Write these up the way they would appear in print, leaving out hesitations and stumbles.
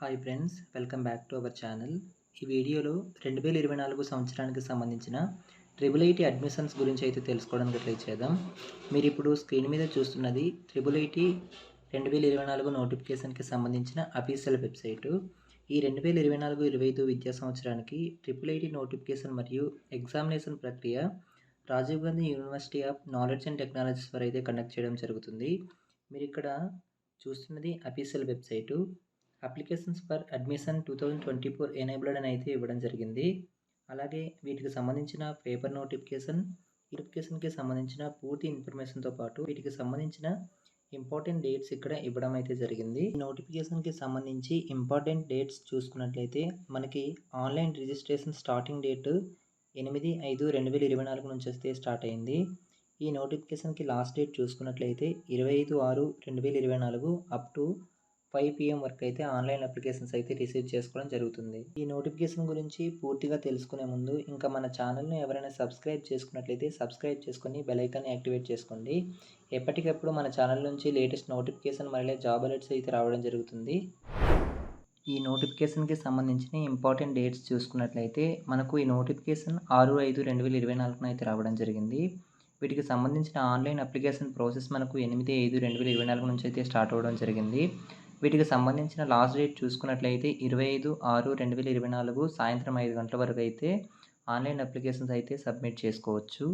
Hi friends, welcome back to our channel. ఈ వీడియోలో 2024 సంవత్సరానికి సంబంధించిన ట్రిపుల్ ఐటీ అడ్మిషన్స్ గురించి అయితే తెలుసుకోవడానికి ట్రై చేద్దాం. మీరు ఇప్పుడు స్క్రీన్ మీద చూస్తున్నది ట్రిపుల్ ఐటీ 2024 నోటిఫికేషన్కి సంబంధించిన అఫీషియల్ వెబ్సైటు. ఈ 2024-25 విద్యా సంవత్సరానికి ట్రిపుల్ ఐటీ నోటిఫికేషన్ మరియు ఎగ్జామినేషన్ ప్రక్రియ Rajiv Gandhi university of knowledge and technologies వారు అయితే కండక్ట్ చేయడం జరుగుతుంది. మీరు ఇక్కడ చూస్తున్నది official website. Applications for admission 2024 enabled అని అయితే ఇవ్వడం జరిగింది. అలాగే వీటికి సంబంధించిన పేపర్ నోటిఫికేషన్కి సంబంధించిన పూర్తి ఇన్ఫర్మేషన్తో పాటు వీటికి సంబంధించిన ఇంపార్టెంట్ డేట్స్ ఇక్కడ ఇవ్వడం అయితే జరిగింది. ఈ నోటిఫికేషన్కి సంబంధించి ఇంపార్టెంట్ డేట్స్ చూసుకున్నట్లయితే మనకి ఆన్లైన్ రిజిస్ట్రేషన్ స్టార్టింగ్ డేట్ 8/5/2024 నుంచి అయితే స్టార్ట్ అయింది. ఈ నోటిఫికేషన్కి లాస్ట్ డేట్ చూసుకున్నట్లయితే 25/6/2024 అప్ టు 5 PM వరకు అయితే ఆన్లైన్ అప్లికేషన్స్ అయితే రిసీవ్ చేసుకోవడం జరుగుతుంది. ఈ నోటిఫికేషన్ గురించి పూర్తిగా తెలుసుకునే ముందు ఇంకా మన ఛానల్ని ఎవరైనా సబ్స్క్రైబ్ చేసుకున్నట్లయితే సబ్స్క్రైబ్ చేసుకొని బెల్ ఐకాన్ని యాక్టివేట్ చేసుకోండి. ఎప్పటికప్పుడు మన ఛానల్ నుంచి లేటెస్ట్ నోటిఫికేషన్ మరియు జాబ్ అలర్ట్స్ అయితే రావడం జరుగుతుంది. ఈ నోటిఫికేషన్కి సంబంధించిన ఇంపార్టెంట్ డేట్స్ చూసుకున్నట్లయితే మనకు ఈ నోటిఫికేషన్ 6/5/2024 అయితే రావడం జరిగింది. వీటికి సంబంధించిన ఆన్లైన్ అప్లికేషన్ ప్రాసెస్ మనకు 8/5/2024 నుంచి అయితే స్టార్ట్ అవ్వడం జరిగింది. వీటికి సంబంధించిన లాస్ట్ డేట్ చూసుకున్నట్లయితే 25/6/2024 సాయంత్రం 5 గంటల వరకు అయితే ఆన్లైన్ అప్లికేషన్స్ అయితే సబ్మిట్ చేసుకోవచ్చు.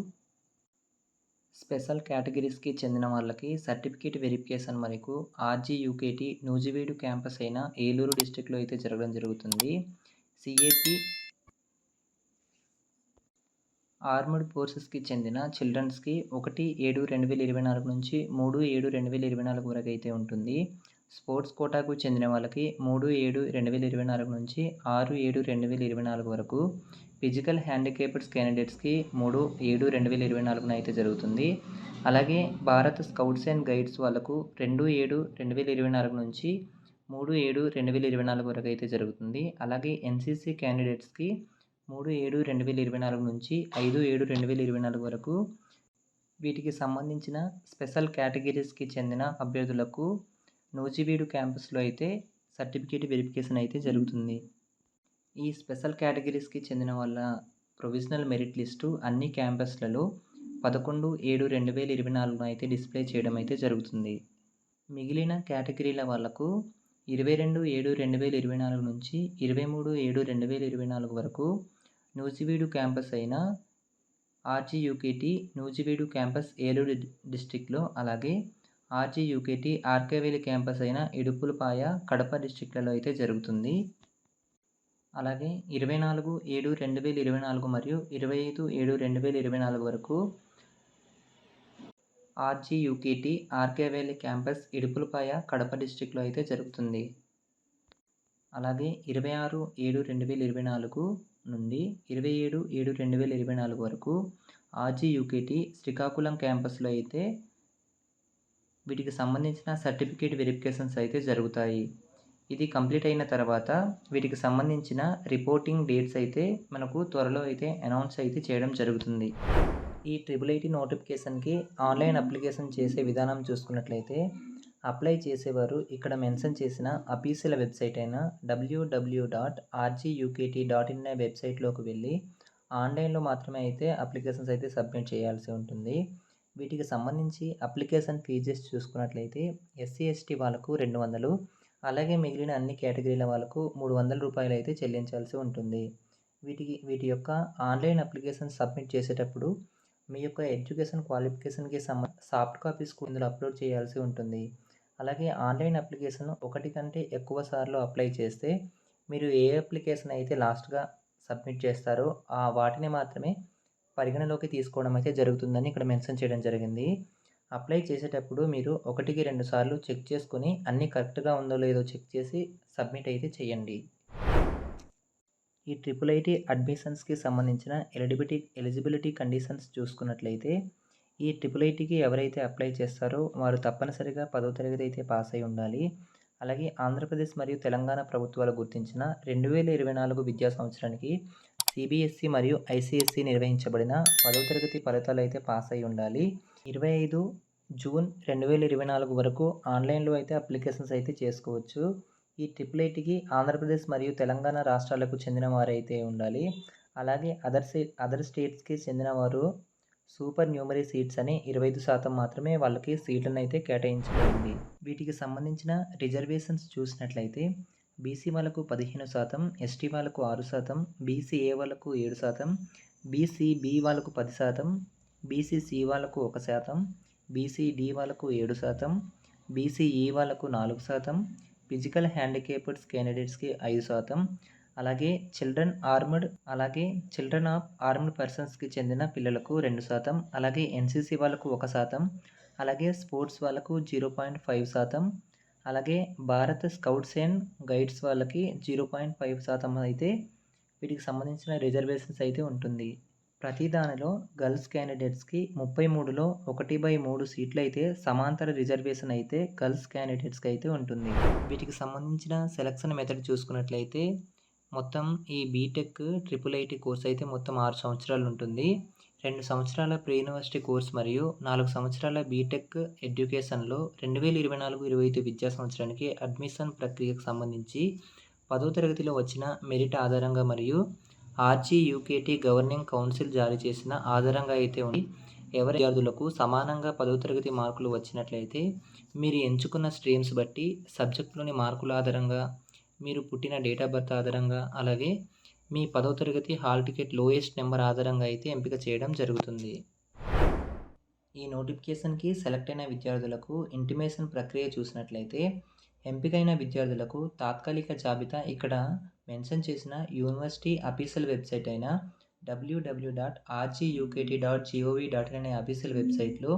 స్పెషల్ కేటగిరీస్కి చెందిన వాళ్ళకి సర్టిఫికేట్ వెరిఫికేషన్ మనకు ఆర్జీయూకేటీ నూజివీడు క్యాంపస్ అయిన ఏలూరు డిస్టిక్లో అయితే జరగడం జరుగుతుంది. సిఏపి ఆర్మడ్ ఫోర్సెస్కి చెందిన చిల్డ్రన్స్కి 1/7/2024 నుంచి 3/7/2024 వరకు అయితే ఉంటుంది. స్పోర్ట్స్ కోటాకు చెందిన వాళ్ళకి 3/7/2024 నుంచి 6/7/2024 వరకు, ఫిజికల్ హ్యాండిక్యాప్డ్ క్యాండిడేట్స్కి 3/7/2024 అయితే జరుగుతుంది. అలాగే భారత్ స్కౌట్స్ అండ్ గైడ్స్ వాళ్ళకు 2/7/2024 నుంచి 3/7/2024 వరకు అయితే జరుగుతుంది. అలాగే ఎన్సీసీ క్యాండిడేట్స్కి 3/7/2024 నుంచి 5/7/2024 వరకు. వీటికి సంబంధించిన స్పెషల్ కేటగిరీస్కి చెందిన అభ్యర్థులకు నూజివీడు క్యాంపస్లో అయితే సర్టిఫికేట్ వెరిఫికేషన్ అయితే జరుగుతుంది. ఈ స్పెషల్ కేటగిరీస్కి చెందిన వాళ్ళ ప్రొవిజనల్ మెరిట్ లిస్టు అన్ని క్యాంపస్లలో 11/7/2024 అయితే డిస్ప్లే చేయడం అయితే జరుగుతుంది. మిగిలిన కేటగిరీల వాళ్లకు 22/7/2024 నుంచి 23/7/2024 వరకు నూజివీడు క్యాంపస్ అయిన ఆర్జీయూకేటీ నూజివీడు క్యాంపస్ ఏలూరు డిస్టిక్లో, అలాగే ఆర్జీయూకేటీ ఆర్కేవేలి క్యాంపస్ అయిన ఇడుపులపాయ కడప డిస్టిక్లలో అయితే జరుగుతుంది. అలాగే 24/7/2024 మరియు 25/7/2024 వరకు ఆర్జీయూకేటీ ఆర్కేవేలి క్యాంపస్ ఇడుపులపాయ కడప డిస్టిక్లో అయితే జరుగుతుంది. అలాగే 26/7/2024 నుండి 27/7/2024 వరకు ఆర్జీయూకేటీ శ్రీకాకుళం క్యాంపస్లో అయితే వీటికి సంబంధించిన సర్టిఫికేట్ వెరిఫికేషన్స్ అయితే జరుగుతాయి. ఇది కంప్లీట్ అయిన తర్వాత వీటికి సంబంధించిన రిపోర్టింగ్ డేట్స్ అయితే మనకు త్వరలో అయితే అనౌన్స్ అయితే చేయడం జరుగుతుంది. ఈ ట్రిపుల్ ఐటీ నోటిఫికేషన్కి ఆన్లైన్ అప్లికేషన్ చేసే విధానం చూసుకున్నట్లయితే అప్లై చేసేవారు ఇక్కడ మెన్షన్ చేసిన అఫీషియల్ వెబ్సైట్ అయిన www.rgukt.in అనే వెబ్సైట్లోకి వెళ్ళి ఆన్లైన్లో మాత్రమే అయితే అప్లికేషన్స్ అయితే సబ్మిట్ చేయాల్సి ఉంటుంది. వీటికి సంబంధించి అప్లికేషన్ ఫీజెస్ చూసుకున్నట్లయితే SC/ST వాళ్ళకు 200, అలాగే మిగిలిన అన్ని కేటగిరీల వాళ్ళకు 300 రూపాయలు అయితే చెల్లించాల్సి ఉంటుంది. వీటి యొక్క ఆన్లైన్ అప్లికేషన్ సబ్మిట్ చేసేటప్పుడు మీ యొక్క ఎడ్యుకేషన్ క్వాలిఫికేషన్కి సాఫ్ట్ కాపీస్ ఇందులో అప్లోడ్ చేయాల్సి ఉంటుంది. అలాగే ఆన్లైన్ అప్లికేషన్ ఒకటి కంటే ఎక్కువ సార్లు అప్లై చేస్తే మీరు ఏ అప్లికేషన్ అయితే లాస్ట్గా సబ్మిట్ చేస్తారో వాటిని మాత్రమే పరిగణలోకి తీసుకోవడం అయితే జరుగుతుందని ఇక్కడ మెన్షన్ చేయడం జరిగింది. అప్లై చేసేటప్పుడు మీరు 1-2 సార్లు చెక్ చేసుకొని అన్నీ కరెక్ట్గా ఉందో లేదో చెక్ చేసి సబ్మిట్ అయితే చేయండి. ఈ ట్రిపుల్ ఐటీ అడ్మిషన్స్కి సంబంధించిన ఎలిజిబిలిటీ కండిషన్స్ చూసుకున్నట్లయితే ఈ ట్రిపుల్ ఐటీకి ఎవరైతే అప్లై చేస్తారో వారు తప్పనిసరిగా 10వ తరగతి అయితే పాస్ అయి ఉండాలి. అలాగే ఆంధ్రప్రదేశ్ మరియు తెలంగాణ ప్రభుత్వాలు గుర్తించిన 2024 విద్యా సంవత్సరానికి CBSE మరియు ICSE నిర్వహించబడిన 10వ తరగతి ఫలితాలు అయితే పాస్ అయి ఉండాలి. 25 జూన్ 2024 వరకు ఆన్లైన్లో అయితే అప్లికేషన్స్ అయితే చేసుకోవచ్చు. ఈ ట్రిపుల్ ఐటీకి ఆంధ్రప్రదేశ్ మరియు తెలంగాణ రాష్ట్రాలకు చెందిన వారైతే ఉండాలి. అలాగే అదర్ స్టేట్స్‌కి చెందిన వారు సూపర్ న్యూమరీ సీట్స్ అని 25% మాత్రమే వాళ్ళకి సీట్లనైతే కేటాయించబడింది. వీటికి సంబంధించిన రిజర్వేషన్స్ చూసినట్లయితే బీసీ వాళ్ళకు 15%, ఎస్టీ వాళ్ళకు 6%, బీసీఏ వాళ్ళకు 7%, బీసీబీ వాళ్ళకు 10%, బీసీసీ వాళ్ళకు 1%, బీసీడీ వాళ్ళకు 7%, బీసీఈ వాళ్ళకు 4%, ఫిజికల్ హ్యాండిక్యాప్డ్ క్యాండిడేట్స్‌కి 5%, అలాగే చిల్డ్రన్ ఆఫ్ ఆర్మ్డ్ పర్సన్స్‌కి చెందిన పిల్లలకు 2%, అలాగే ఎన్సీసీ వాళ్ళకు 1%, అలాగే స్పోర్ట్స్ వాళ్ళకు 0.5%, అలాగే భారత్ స్కౌట్స్ అండ్ గైడ్స్ వాళ్ళకి 0.5% అయితే వీటికి సంబంధించిన రిజర్వేషన్స్ అయితే ఉంటుంది. ప్రతి దానిలో గర్ల్స్ క్యాండిడేట్స్‌కి 33లో 1/3 సీట్లు అయితే సమాంతర రిజర్వేషన్ అయితే గర్ల్స్ క్యాండిడేట్స్‌కి అయితే ఉంటుంది. వీటికి సంబంధించిన సెలక్షన్ మెథడ్ చూసుకున్నట్లయితే మొత్తం ఈ బీటెక్ ట్రిపుల్ ఐటీ కోర్స్ అయితే మొత్తం 6 సంవత్సరాలు ఉంటుంది. 2 సంవత్సరాల ప్రీ యూనివర్సిటీ కోర్స్ మరియు 4 సంవత్సరాల బీటెక్ ఎడ్యుకేషన్లో 2024-25 విద్యా సంవత్సరానికి అడ్మిషన్ ప్రక్రియకు సంబంధించి 10వ తరగతిలో వచ్చిన మెరిట్ ఆధారంగా మరియు ఆర్జీయూకేటీ గవర్నింగ్ కౌన్సిల్ జారీ చేసిన ఆధారంగా అయితే ఉంది. ఎవరి విద్యార్థులకు సమానంగా 10వ తరగతి మార్కులు వచ్చినట్లయితే మీరు ఎంచుకున్న స్ట్రీమ్స్ బట్టి సబ్జెక్టులోని మార్కుల ఆధారంగా, మీరు పుట్టిన డేట్ ఆఫ్ బర్త్ ఆధారంగా, అలాగే మీ 10వ తరగతి హాల్ టికెట్ లోయెస్ట్ నెంబర్ ఆధారంగా అయితే ఎంపిక చేయడం జరుగుతుంది. ఈ నోటిఫికేషన్‌కి సెలెక్ట్ అయిన విద్యార్థులకు ఇంటిమేషన్ ప్రక్రియ చూసినట్లయితే ఎంపికైన విద్యార్థులకు తాత్కాలిక జాబితా ఇక్కడ మెన్షన్ చేసిన యూనివర్సిటీ అఫీషియల్ వెబ్సైట్ అయిన www.rgukt.gov.in అనే అఫీషియల్ వెబ్సైట్లో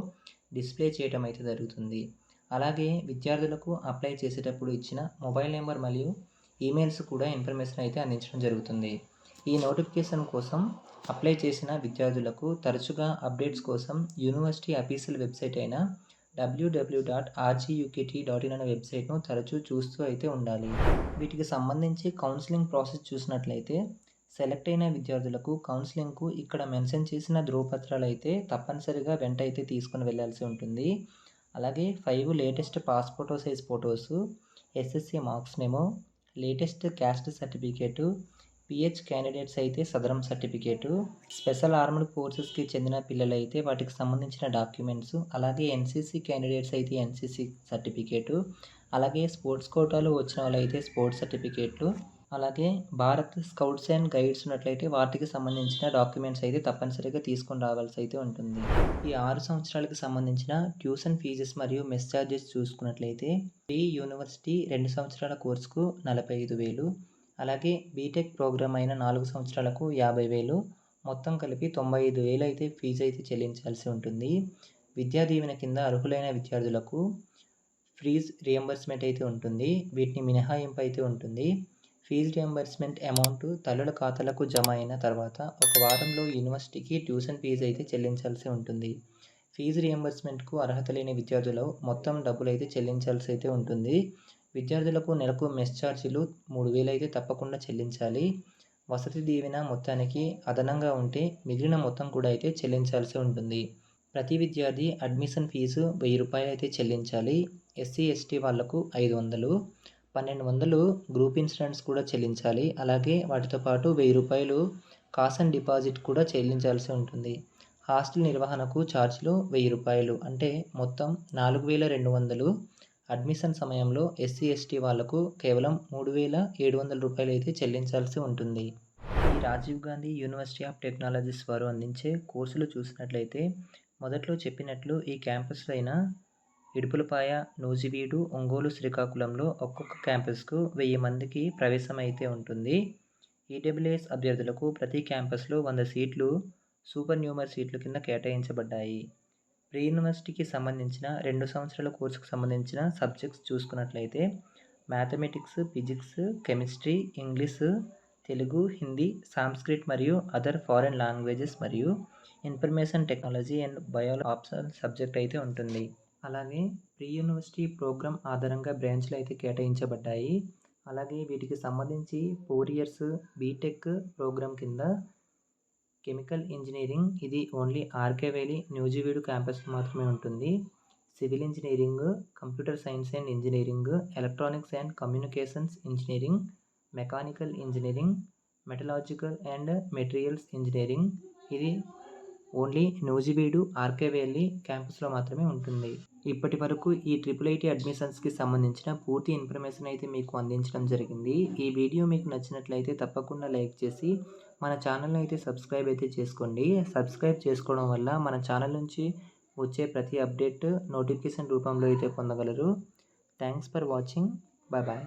డిస్ప్లే చేయడం అయితే జరుగుతుంది. అలాగే విద్యార్థులకు అప్లై చేసేటప్పుడు ఇచ్చిన మొబైల్ నెంబర్ మరియు ఈమెయిల్స్ కూడా ఇన్ఫర్మేషన్ అయితే అందించడం జరుగుతుంది. ఈ నోటిఫికేషన్ కోసం అప్లై చేసిన విద్యార్థులకు తరచుగా అప్డేట్స్ కోసం యూనివర్సిటీ అఫీషియల్ వెబ్సైట్ అయిన www.rgukt.in అనే వెబ్సైట్ను తరచూ చూస్తూ అయితే ఉండాలి. వీటికి సంబంధించి కౌన్సిలింగ్ ప్రాసెస్ చూసినట్లయితే సెలెక్ట్ అయిన విద్యార్థులకు కౌన్సిలింగ్కు ఇక్కడ మెన్షన్ చేసిన ధృవపత్రాలు అయితే తప్పనిసరిగా వెంట అయితే తీసుకొని వెళ్ళాల్సి ఉంటుంది. అలాగే 5 latest passport size photos, SSC marks memo, latest caste certificate, pH candidates అయితే సదరం సర్టిఫికేటు, స్పెషల్ ఆర్మ్డ్ ఫోర్సెస్కి చెందిన పిల్లలైతే వాటికి సంబంధించిన డాక్యుమెంట్స్, అలాగే ఎన్సీసీ క్యాండిడేట్స్ అయితే ఎన్సీసీ సర్టిఫికేటు, అలాగే స్పోర్ట్స్ కోటాలో వచ్చిన వాళ్ళైతే స్పోర్ట్స్ సర్టిఫికేట్లు, అలాగే భారత్ స్కౌట్స్ అండ్ గైడ్స్ ఉన్నట్లయితే వాటికి సంబంధించిన డాక్యుమెంట్స్ అయితే తప్పనిసరిగా తీసుకొని రావాల్సి అయితే ఉంటుంది. ఈ 6 సంవత్సరాలకు సంబంధించిన ట్యూషన్ ఫీజెస్ మరియు మెస్ ఛార్జెస్ చూసుకున్నట్లయితే ప్రీ యూనివర్సిటీ 2 సంవత్సరాల కోర్సుకు 45,000, అలాగే బీటెక్ ప్రోగ్రామ్ అయిన 4 సంవత్సరాలకు 50,000, మొత్తం కలిపి 95,000 అయితే ఫీజు అయితే చెల్లించాల్సి ఉంటుంది. విద్యా దీవెన కింద అర్హులైన విద్యార్థులకు ఫీజ్ రియంబర్స్మెంట్ అయితే ఉంటుంది. వీటిని మినహాయింపు అయితే ఉంటుంది. ఫీజు రియంబర్స్మెంట్ అమౌంట్ తల్లుల ఖాతాలకు జమ అయిన తర్వాత 1 వారంలో యూనివర్సిటీకి ట్యూషన్ ఫీజు అయితే చెల్లించాల్సి ఉంటుంది. ఫీజు రియంబర్స్మెంట్కు అర్హత లేని విద్యార్థులు మొత్తం డబ్బులు అయితే చెల్లించాల్సి అయితే ఉంటుంది. విద్యార్థులకు నెలకు మెస్ ఛార్జీలు 3,000 అయితే తప్పకుండా చెల్లించాలి. వసతి దీవెన మొత్తానికి అదనంగా ఉంటే మిగిలిన మొత్తం కూడా అయితే చెల్లించాల్సి ఉంటుంది. ప్రతి విద్యార్థి అడ్మిషన్ ఫీజు 1,000 రూపాయలు అయితే చెల్లించాలి. ఎస్సీ ఎస్టీ వాళ్లకు 500, 1,200 గ్రూప్ ఇన్సూరెన్స్ కూడా చెల్లించాలి. అలాగే వాటితో పాటు 1,000 రూపాయలు కాస్ట్ అండ్ డిపాజిట్ కూడా చెల్లించాల్సి ఉంటుంది. హాస్టల్ నిర్వహణకు ఛార్జీలు 1,000 రూపాయలు, అంటే మొత్తం 4,200. అడ్మిషన్ సమయంలో ఎస్సీ ఎస్టీ వాళ్లకు కేవలం 3,700 రూపాయలు అయితే చెల్లించాల్సి ఉంటుంది. ఈ Rajiv Gandhi university of technologies వారు అందించే కోర్సులు చూసినట్లయితే మొదట్లో చెప్పినట్లు ఈ క్యాంపస్లో అయిన ఇడుపులపాయ, నూజివీడు, ఒంగోలు, శ్రీకాకుళంలో ఒక్కొక్క క్యాంపస్కు 1000 మందికి ప్రవేశం అయితే ఉంటుంది. ఈడబ్ల్యూఎస్ అభ్యర్థులకు ప్రతి క్యాంపస్లో 100 సీట్లు సూపర్ న్యూమర్ సీట్ల కింద కేటాయించబడ్డాయి. ప్రీ యూనివర్సిటీకి సంబంధించిన 2 సంవత్సరాల కోర్సుకు సంబంధించిన సబ్జెక్ట్స్ చూసుకున్నట్లయితే mathematics, physics, chemistry, English, Telugu, Hindi, Sanskrit మరియు అదర్ ఫారెన్ లాంగ్వేజెస్ మరియు information technology and biology optional subject అయితే ఉంటుంది. అలాగే ప్రీ యూనివర్సిటీ ప్రోగ్రామ్ ఆధారంగా బ్రాంచ్లు అయితే కేటాయించబడ్డాయి. అలాగే వీటికి సంబంధించి 4 ఇయర్స్ బీటెక్ ప్రోగ్రామ్ కింద కెమికల్ ఇంజనీరింగ్, ఇది only RK valley, Nuzvid campus మాత్రమే ఉంటుంది. Civil engineering, computer science and engineering, electronics and communications engineering, mechanical engineering, metallurgical and materials engineering. ఇది ఓన్లీ నూజివీడు ఆర్కే వ్యాలీ క్యాంపస్లో మాత్రమే ఉంటుంది. ఇప్పటి వరకు ఈ IIIT అడ్మిషన్స్కి సంబంధించిన పూర్తి ఇన్ఫర్మేషన్ అయితే మీకు అందించడం జరిగింది. ఈ వీడియో మీకు నచ్చినట్లయితే తప్పకుండా లైక్ చేసి మన ఛానల్ని అయితే సబ్స్క్రైబ్ అయితే చేసుకోండి. సబ్స్క్రైబ్ చేసుకోవడం వల్ల మన ఛానల్ నుంచి వచ్చే ప్రతి అప్డేట్ నోటిఫికేషన్ రూపంలో అయితే పొందగలరు. Thanks for watching. Bye bye.